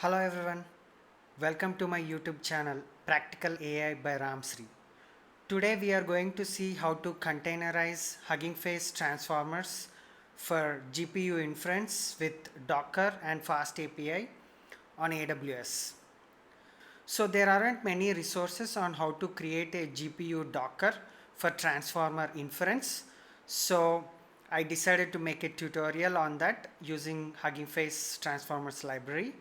Hello everyone, welcome to my YouTube channel Practical AI by Ramsri. Today we are going to see how to containerize Huggingface Transformers for GPU inference with Docker and FastAPI on AWS. So there aren't many resources on how to create a GPU Docker for transformer inference. So I decided to make a tutorial on that using Huggingface Transformers library.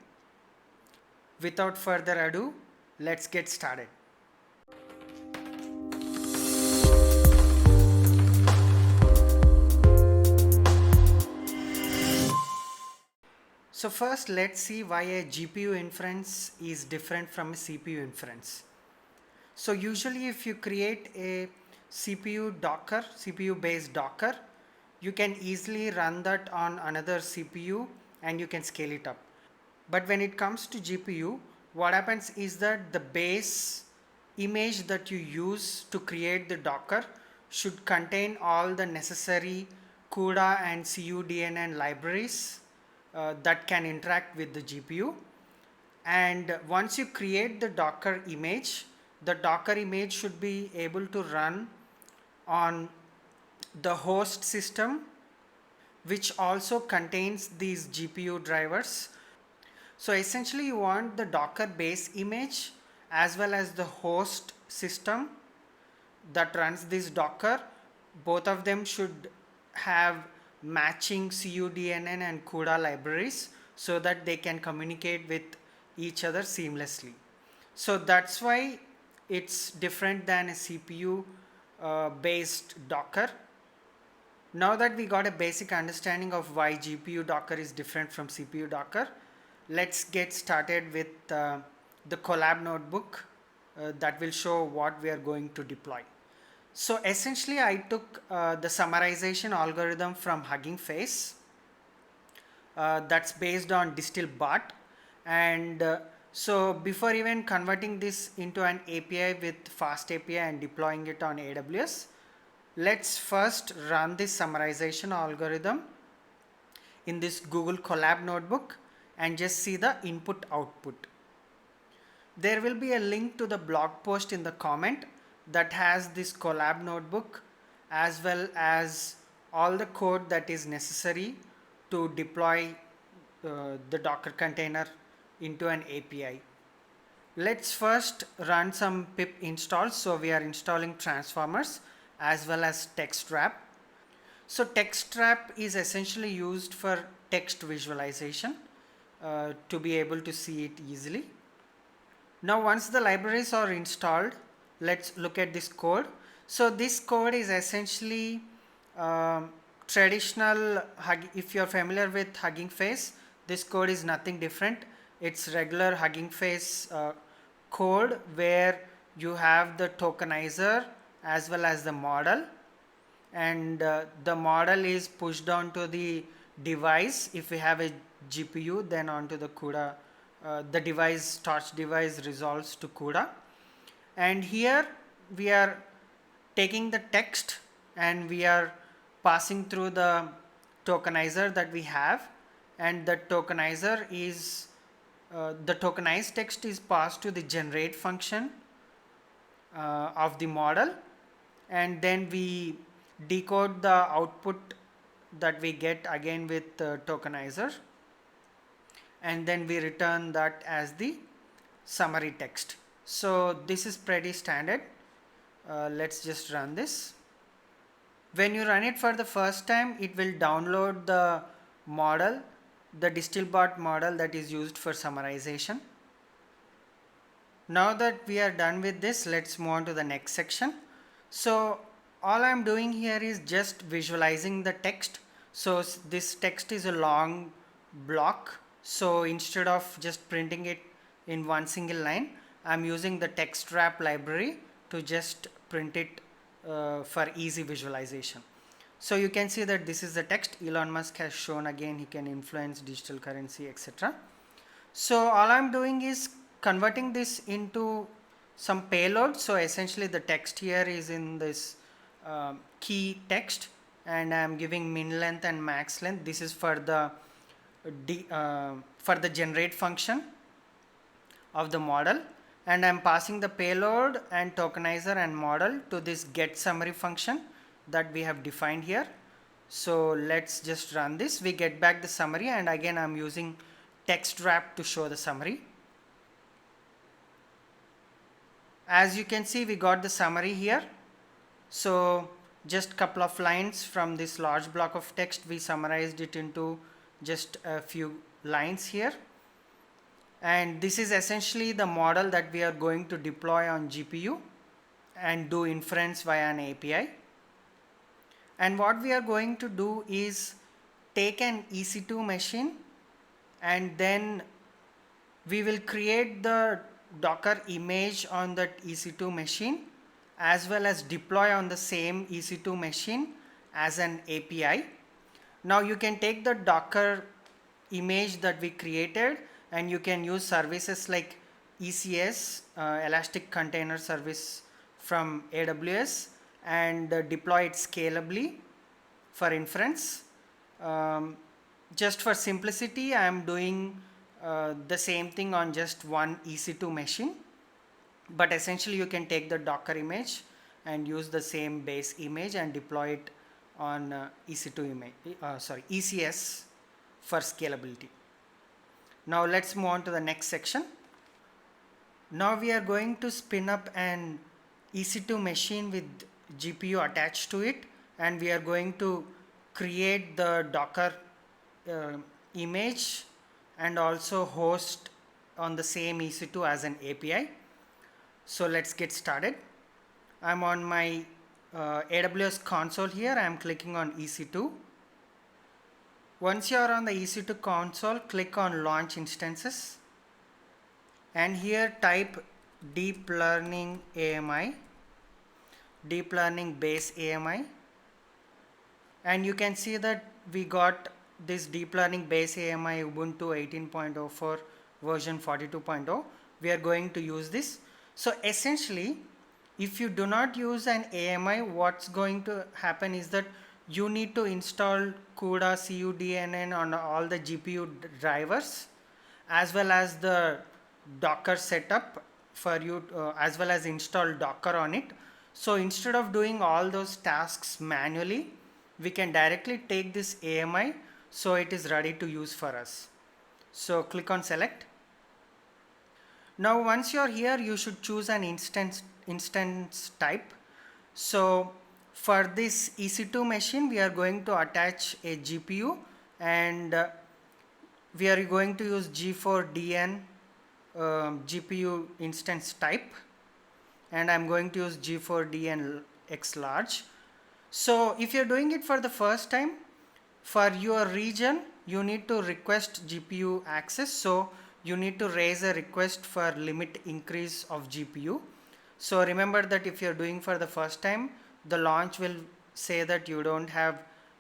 Without further ado, let's get started. So first, let's see why a GPU inference is different from a CPU inference. So usually if you create a CPU Docker, CPU based Docker, you can easily run that on another CPU and you can scale it up. But when it comes to GPU, what happens is that the base image that you use to create the Docker should contain all the necessary CUDA and CUDNN libraries that can interact with the GPU. And once you create the Docker image should be able to run on the host system, which also contains these GPU drivers. So essentially you want the Docker base image as well as the host system that runs this Docker. Both of them should have matching CUDNN and CUDA libraries so that they can communicate with each other seamlessly. So that's why it's different than a CPU based Docker. Now that we got a basic understanding of why GPU Docker is different from CPU Docker, let's get started with the collab notebook that will show what we are going to deploy. So essentially I took the summarization algorithm from Hugging Face that's based on DistilBot, and so before even converting this into an API with FastAPI and deploying it on AWS, let's first run this summarization algorithm in this Google Colab notebook and just see the input output. There will be a link to the blog post in the comment that has this Colab notebook as well as all the code that is necessary to deploy the Docker container into an API. Let's first run some pip installs. So we are installing transformers as well as text wrap. So text wrap is essentially used for text visualization to be able to see it easily. Now once the libraries are installed, let's look at this code. So this code is essentially traditional if you're familiar with Hugging Face, this code is nothing different. It's regular Hugging Face code where you have the tokenizer as well as the model, and the model is pushed onto the device. If we have a GPU, then onto the CUDA, the device, torch device resolves to CUDA. And here we are taking the text and we are passing through the tokenizer that we have, and the tokenizer is the tokenized text is passed to the generate function of the model, and then we decode the output that we get again with the tokenizer, and then we return that as the summary text. So this is pretty standard. Let's just run this. When you run it for the first time, it will download the model, the DistilBot model that is used for summarization. Now that we are done with this, let's move on to the next section. So all I'm doing here is just visualizing the text. So this text is a long block. So instead of just printing it in one single line, I'm using the text wrap library to just print it for easy visualization. So you can see that this is the text. Elon Musk has shown again he can influence digital currency, etc. So all I'm doing is converting this into some payload. So essentially the text here is in this key text, and I'm giving min length and max length. This is for the generate function. of the model, and I'm passing the payload and tokenizer and model to this get summary function that we have defined here. So let's just run this. We get back the summary, and again I'm using text wrap to show the summary. As you can see, we got the summary here. So just couple of lines from this large block of text, we summarized it into just a few lines here. And this is essentially the model that we are going to deploy on GPU and do inference via an API. And what we are going to do is take an EC2 machine, and then we will create the Docker image on that EC2 machine, as well as deploy on the same EC2 machine as an API. Now you can take the Docker image that we created, and you can use services like ECS, Elastic Container Service from AWS, and deploy it scalably for inference. Just for simplicity, I am doing the same thing on just one EC2 machine, but essentially you can take the Docker image and use the same base image and deploy it on ECS for scalability. Now let's move on to the next section. Now we are going to spin up an EC2 machine with GPU attached to it, and we are going to create the Docker image and also host on the same EC2 as an API. So let's get started. I'm on my AWS console here. I'm clicking on EC2. Once you are on the EC2 console, click on launch instances, and here type deep learning AMI, deep learning base AMI, and you can see that we got this deep learning base AMI Ubuntu 18.04 version 42.0. We are going to use this. So essentially, if you do not use an AMI, what's going to happen is that you need to install CUDA CUDNN on all the GPU drivers, as well as the Docker setup for you, as well as install Docker on it. So instead of doing all those tasks manually, we can directly take this AMI, so it is ready to use for us. So click on select. Now once you are here, you should choose an instance type. So for this EC2 machine, we are going to attach a GPU, and we are going to use G4DN GPU instance type, and I'm going to use G4DN X large. So if you're doing it for the first time, for your region, you need to request GPU access. So you need to raise a request for limit increase of GPU. So remember that if you're doing for the first time, the launch will say that you don't have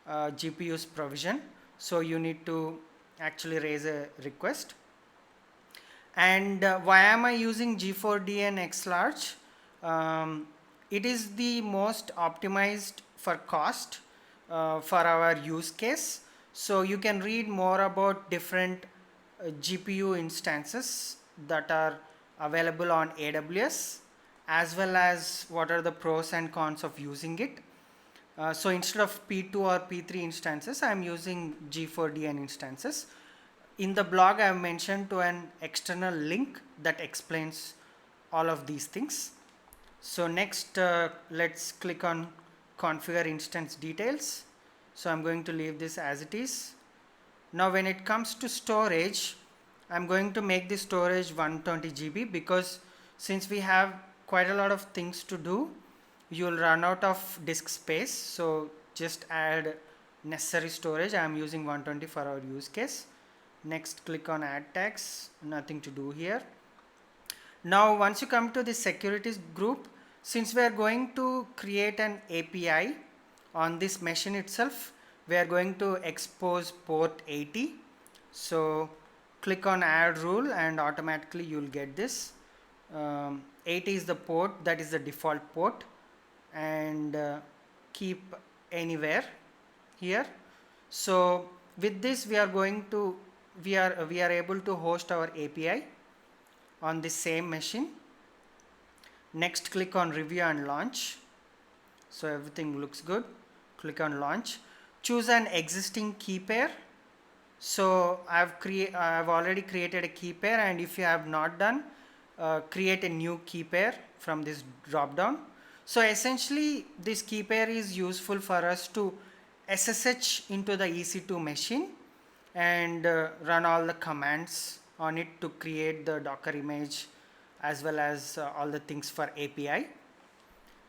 GPU's provision. So you need to actually raise a request. And why am I using G4DN X large? It is the most optimized for cost for our use case. So you can read more about different GPU instances that are available on AWS, as well as what are the pros and cons of using it. So instead of P2 or P3 instances, I am using G4DN instances. In the blog, I have mentioned to an external link that explains all of these things. So next, let's click on configure instance details. So I'm going to leave this as it is. Now when it comes to storage, I'm going to make the storage 120 GB, because since we have quite a lot of things to do, you'll run out of disk space. So just add necessary storage. I'm using 120 for our use case. Next, click on add tags. Nothing to do here. Now once you come to the securities group, since we are going to create an API on this machine itself, we are going to expose port 80. So click on add rule, and automatically you'll get this. 80 is the port, that is the default port, and keep anywhere here. So with this, we are able to host our API on the same machine. Next, click on review and launch. So everything looks good. Click on launch. Choose an existing key pair. So I've already created a key pair, and if you have not done, create a new key pair from this drop down. So essentially this key pair is useful for us to SSH into the EC2 machine and run all the commands on it to create the Docker image as well as all the things for API.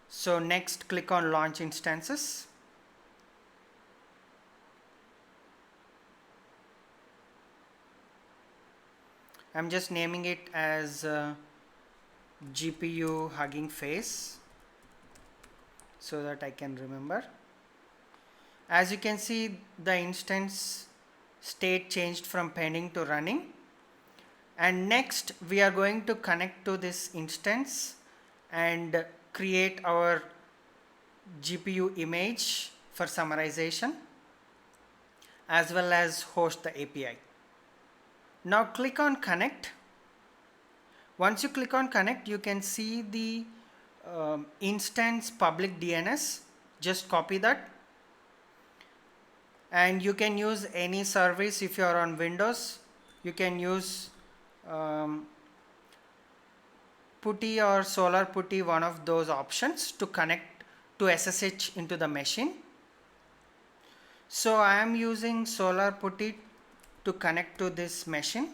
So next, click on launch instances. I'm just naming it as GPU Hugging Face so that I can remember. As you can see, the instance state changed from pending to running. And next, we are going to connect to this instance and create our GPU image for summarization as well as host the API. Now click on connect. Once you click on connect, you can see the instance public DNS. Just copy that. And you can use any service. If you are on Windows, you can use PuTTY or Solar PuTTY, one of those options to connect to SSH into the machine. So I am using Solar PuTTY to connect to this machine.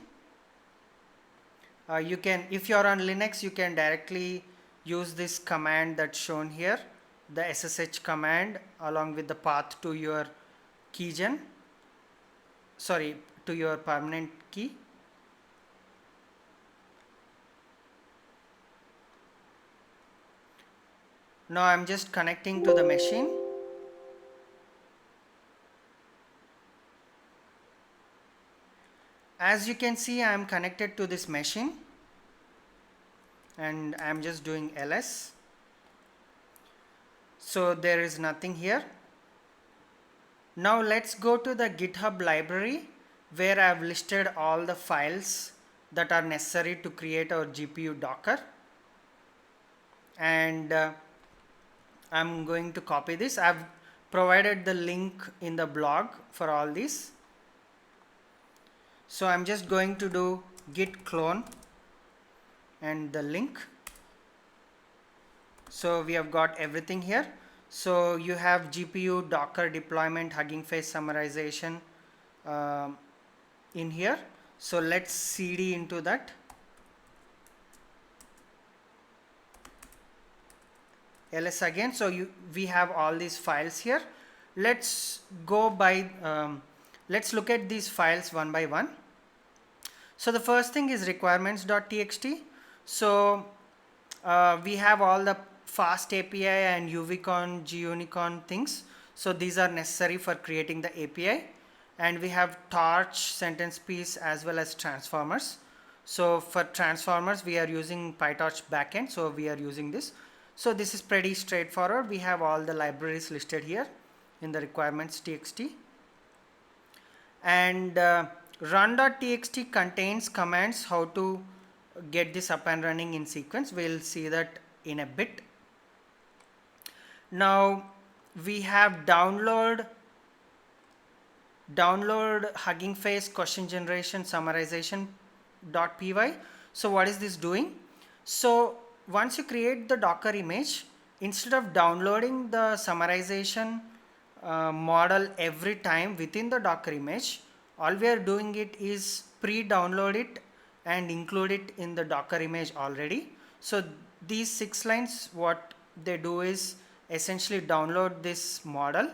You can, if you are on Linux, you can directly use this command that's shown here, the SSH command, along with the path to your keygen, to your permanent key. Now I'm just connecting to the machine. As you can see, I am connected to this machine and I am just doing ls. So there is nothing here. Now let's go to the GitHub library where I have listed all the files that are necessary to create our GPU Docker. And I'm going to copy this. I've provided the link in the blog for all these. So I'm just going to do git clone and the link. So we have got everything here. So you have GPU Docker deployment, Hugging Face summarization in here. So let's cd into that. ls again. So we have all these files here. Let's go by let's look at these files one by one. So the first thing is requirements.txt. So we have all the FastAPI and UVCon, GUnicorn things. So these are necessary for creating the API. And we have torch, sentence piece, as well as transformers. So for transformers, we are using PyTorch backend. So we are using this. So this is pretty straightforward. We have all the libraries listed here in the requirements.txt. And run.txt contains commands how to get this up and running in sequence. We'll see that in a bit. Now we have download Hugging Face question generation summarization.py. So what is this doing? So once you create the Docker image, instead of downloading the summarization model every time within the Docker image, all we are doing it is pre-download it and include it in the Docker image already. So these 6 lines, what they do is essentially download this model,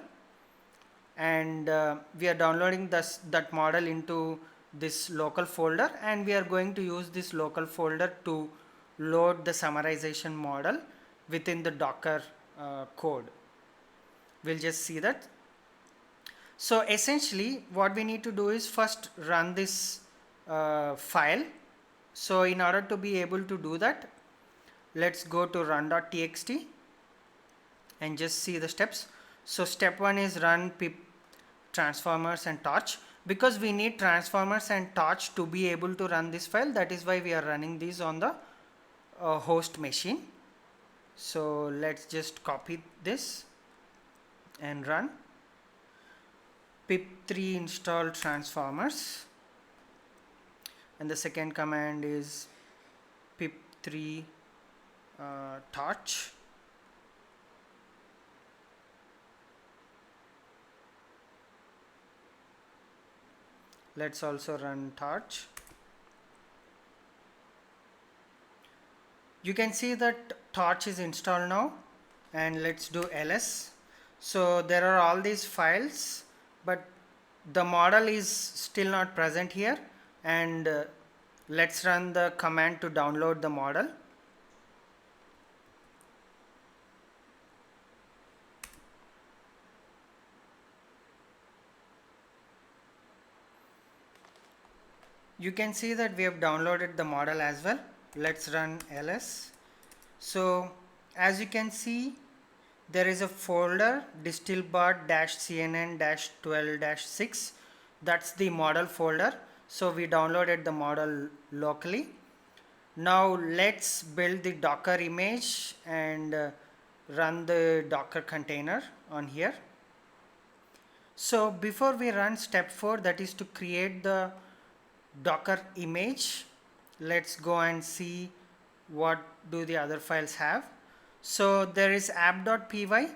and we are downloading that model into this local folder, and we are going to use this local folder to load the summarization model within the Docker code. We'll just see that. So essentially what we need to do is first run this file. So in order to be able to do that, let's go to run.txt and just see the steps. So step 1 is run pip transformers and torch. because we need transformers and torch to be able to run this file. That is why we are running these on the host machine. So let's just copy this and run pip3 install transformers, and the second command is pip3 torch. Let's also run torch. You can see that torch is installed now, and let's do ls. So there are all these files, but the model is still not present here, and let's run the command to download the model. You can see that we have downloaded the model as well. Let's run ls. So as you can see, there is a folder distilbart-cnn-12-6. That's the model folder. So we downloaded the model locally. Now let's build the Docker image and run the Docker container on here. So before we run step 4, that is to create the Docker image, let's go and see what do the other files have. So there is app.py.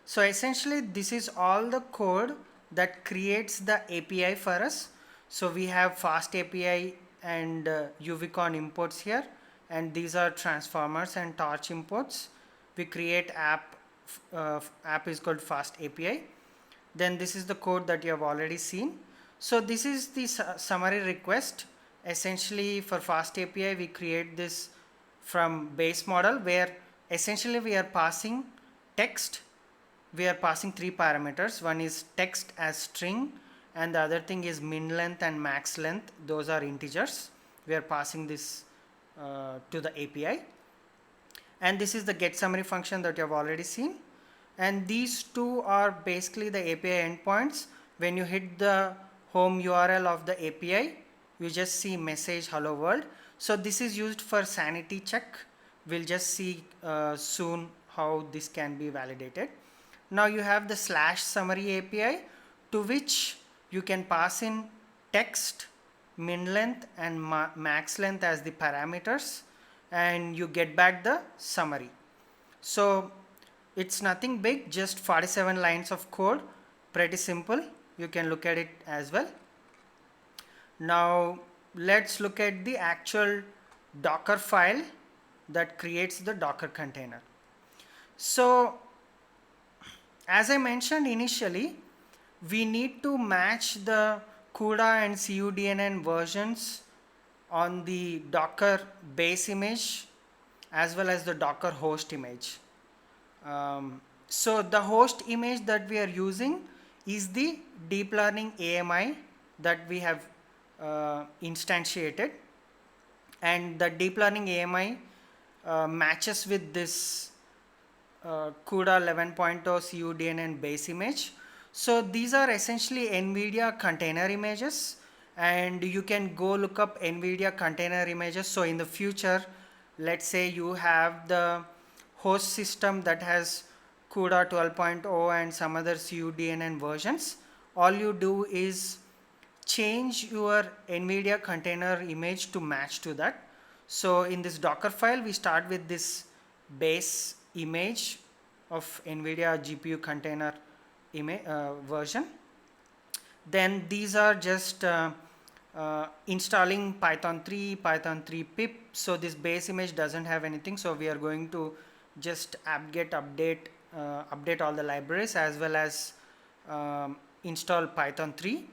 So essentially this is all the code that creates the API for us. So we have FastAPI and UVCon imports here, and these are transformers and torch imports. We create app is called FastAPI. Then this is the code that you have already seen. So this is the summary request. Essentially for FastAPI we create this from base model, where essentially we are passing text. We are passing 3 parameters. One is text as string, and the other thing is min length and max length. Those are integers. We are passing this to the API. And this is the get summary function that you have already seen. And these two are basically the API endpoints. When you hit the home URL of the API, you just see message hello world. So this is used for sanity check. We'll just see soon how this can be validated. Now you have the /summary API, to which you can pass in text, min length and max length as the parameters, and you get back the summary. So it's nothing big, just 47 lines of code, pretty simple. You can look at it as well. Now let's look at the actual Docker file that creates the Docker container. So as I mentioned initially, we need to match the CUDA and CUDNN versions on the Docker base image as well as the Docker host image. So the host image that we are using is the deep learning AMI that we have instantiated, and the deep learning AMI matches with this CUDA 11.0 CUDNN base image. So these are essentially NVIDIA container images, and you can go look up NVIDIA container images. So in the future, let's say you have the host system that has CUDA 12.0 and some other CUDNN versions. All you do is change your NVIDIA container image to match to that. So in this Docker file, we start with this base image of NVIDIA GPU container version. Then these are just installing Python 3, Python 3 pip. So this base image doesn't have anything. So we are going to just apt-get update all the libraries as well as install Python 3.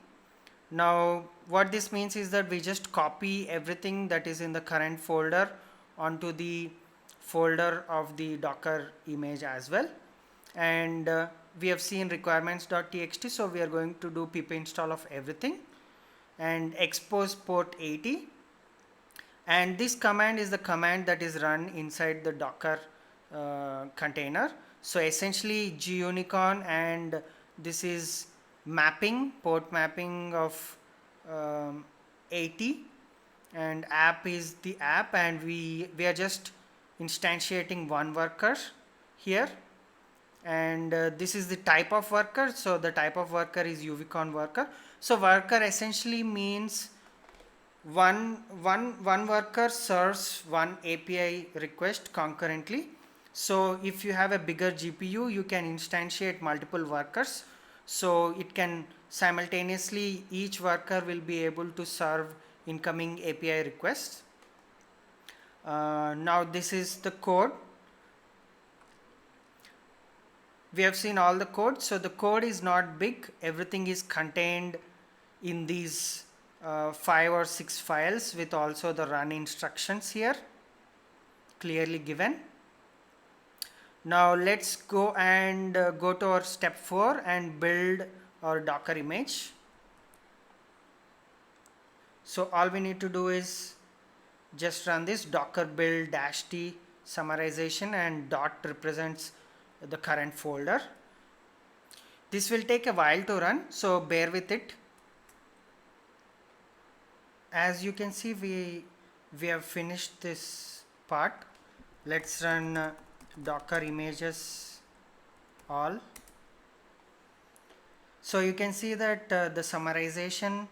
Now what this means is that we just copy everything that is in the current folder onto the folder of the Docker image as well. And we have seen requirements.txt, so we are going to do pip install of everything and expose port 80. And this command is the command that is run inside the Docker container. So essentially gunicorn, and this is mapping, port mapping of 80, and app is the app, and we are just instantiating one worker here, and this is the type of worker. So the type of worker is UVCon worker. So worker essentially means one worker serves one API request concurrently. So if you have a bigger GPU, you can instantiate multiple workers, so it can simultaneously, each worker will be able to serve incoming API requests. Now this is the code. We have seen all the code. So the code is not big, everything is contained in these 5 or 6 files, with also the run instructions here clearly given. Now let's go and go to our step 4 and build our Docker image. So all we need to do is just run this docker build -t summarization, and dot represents the current folder. This will take a while to run, so bear with it. As you can see, we have finished this part. Let's run docker images all. So you can see that the summarization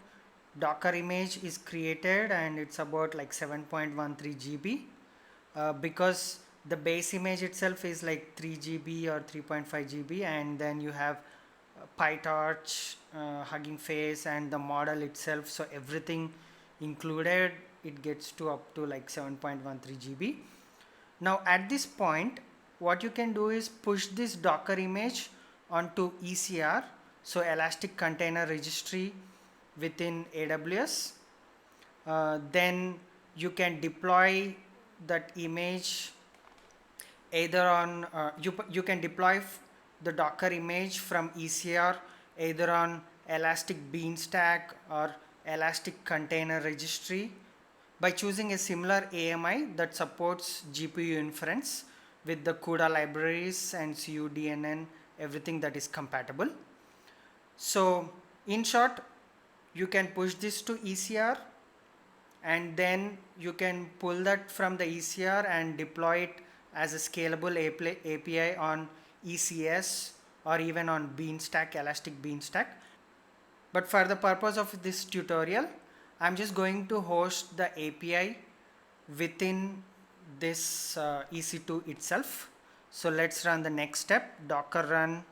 docker image is created, and it's about like 7.13 GB, because the base image itself is like 3 GB or 3.5 GB, and then you have PyTorch, Hugging Face, and the model itself, so everything included, it gets to up to like 7.13 GB. Now at this point, what you can do is push this docker image onto ECR, so Elastic Container Registry within AWS. Then you can deploy that image either on you can deploy the docker image from ECR either on Elastic Beanstalk or Elastic Container Registry by choosing a similar AMI that supports GPU inference with the CUDA libraries and cuDNN, everything that is compatible. So in short, you can push this to ECR, and then you can pull that from the ECR and deploy it as a scalable API on ECS or even on Beanstalk, Elastic Beanstalk. But for the purpose of this tutorial, I'm just going to host the API within this EC2 itself. So let's run the next step, docker run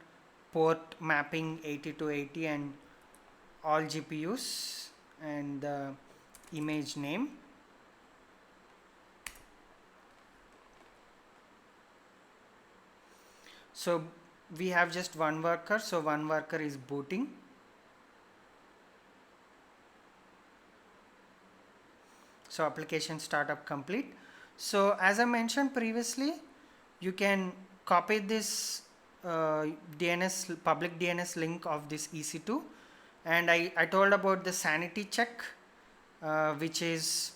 port mapping 80 to 80 and all GPUs and the image name. So we have just one worker, so one worker is booting. So application startup complete. So as I mentioned previously, you can copy this DNS, public DNS link of this EC2, and I told about the sanity check, which is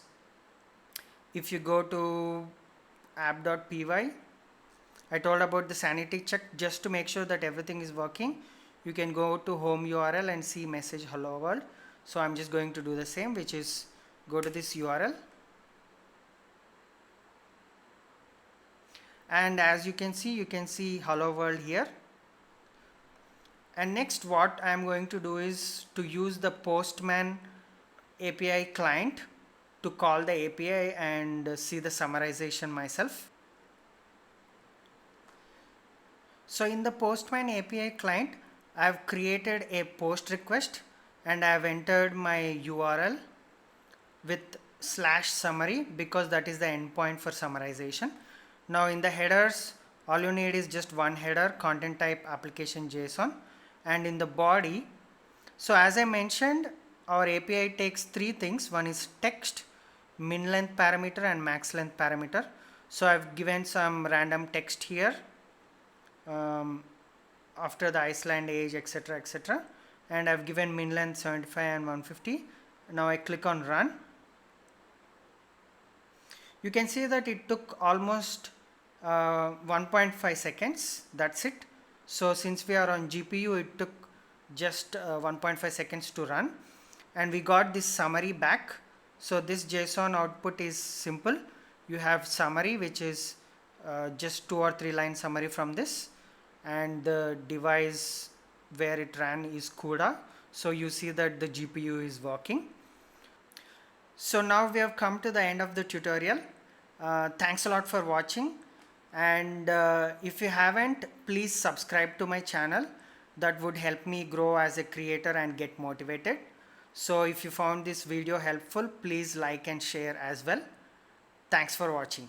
if you go to app.py, I told about the sanity check just to make sure that everything is working. You can go to home URL and see message hello world. So I'm just going to do the same, which is go to this URL, and as you can see hello world here. And next what I am going to do is to use the Postman API client to call the API and see the summarization myself. So in the Postman API client, I have created a post request and I have entered my URL with /summary because that is the endpoint for summarization. Now in the headers, all you need is just one header, content type application JSON, and in the body, so as I mentioned, our API takes three things. One is text, min length parameter and max length parameter. So I've given some random text here after the Iceland age, etc., and I've given min length 75 and 150. Now I click on run. You can see that it took almost 1.5 seconds. That's it. So since we are on GPU, it took just 1.5 seconds to run, and we got this summary back. So this JSON output is simple. You have summary, which is just 2 or 3 line summary from this, and the device where it ran is CUDA. So you see that the GPU is working. So now we have come to the end of the tutorial. Thanks a lot for watching, and if you haven't, please subscribe to my channel. That would help me grow as a creator and get motivated. So if you found this video helpful, please like and share as well. Thanks for watching.